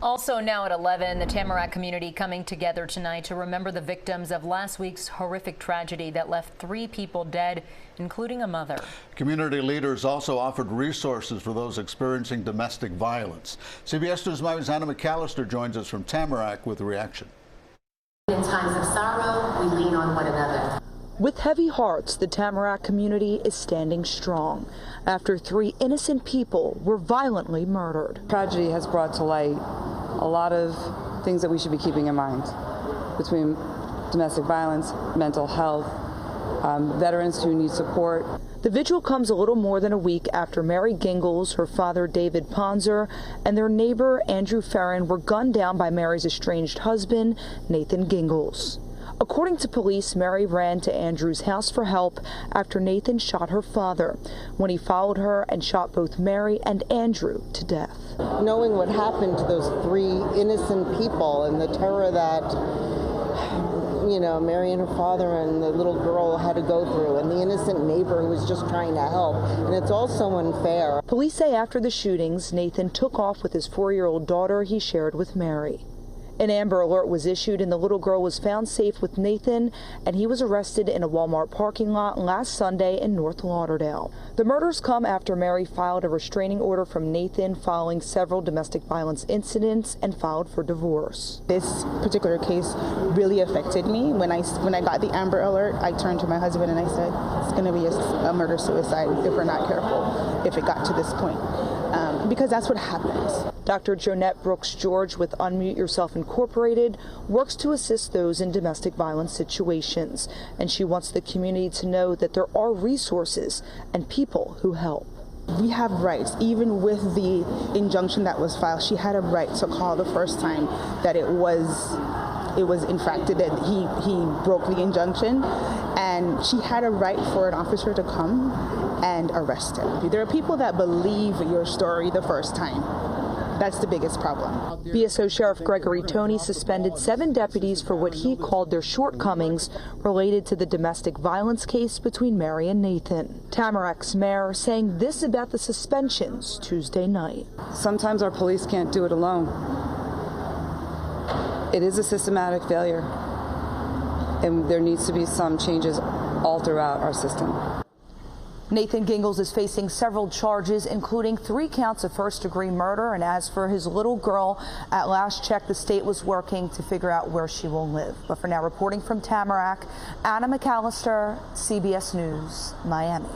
Also now at 11, the Tamarac community coming together tonight to remember the victims of last week's horrific tragedy that left 3 people dead, including a mother. Community leaders also offered resources for those experiencing domestic violence. CBS News' Anna McAllister joins us from Tamarac with a reaction. In times of sorrow, we lean on one another. With heavy hearts, the Tamarac community is standing strong after 3 innocent people were violently murdered. Tragedy has brought to light a lot of things that we should be keeping in mind between domestic violence, mental health, veterans who need support. The vigil comes a little more than a week after Mary Gingles, her father David Ponzer, and their neighbor Andrew Ferrin were gunned down by Mary's estranged husband, Nathan Gingles. According to police, Mary ran to Andrew's house for help after Nathan shot her father, when he followed her and shot both Mary and Andrew to death. Knowing what happened to those 3 innocent people and the terror that, you know, Mary and her father and the little girl had to go through, and the innocent neighbor who was just trying to help, and it's all so unfair. Police say after the shootings, Nathan took off with his 4-year-old daughter he shared with Mary. An Amber Alert was issued and the little girl was found safe with Nathan, and he was arrested in a Walmart parking lot last Sunday in North Lauderdale. The murders come after Mary filed a restraining order from Nathan following several domestic violence incidents and filed for divorce. This particular case really affected me. When I got the Amber Alert, I turned to my husband and I said, it's going to be a murder-suicide if we're not careful, if it got to this point. Because that's what happens. Dr. Jonette Brooks-George with Unmute Yourself Incorporated works to assist those in domestic violence situations, and she wants the community to know that there are resources and people who help. We have rights. Even with the injunction that was filed, she had a right to call the first time that it was infracted, that he broke the injunction, and she had a right for an officer to come and arrest him. There are people that believe your story the first time. That's the biggest problem. BSO Sheriff Gregory Toney suspended 7 deputies for what he called their shortcomings related to the domestic violence case between Mary and Nathan. Tamarac's mayor saying this about the suspensions Tuesday night. Sometimes our police can't do it alone. It is a systematic failure, and there needs to be some changes all throughout our system. Nathan Gingles is facing several charges, including 3 counts of first-degree murder. And as for his little girl, at last check, the state was working to figure out where she will live. But for now, reporting from Tamarac, Anna McAllister, CBS News, Miami.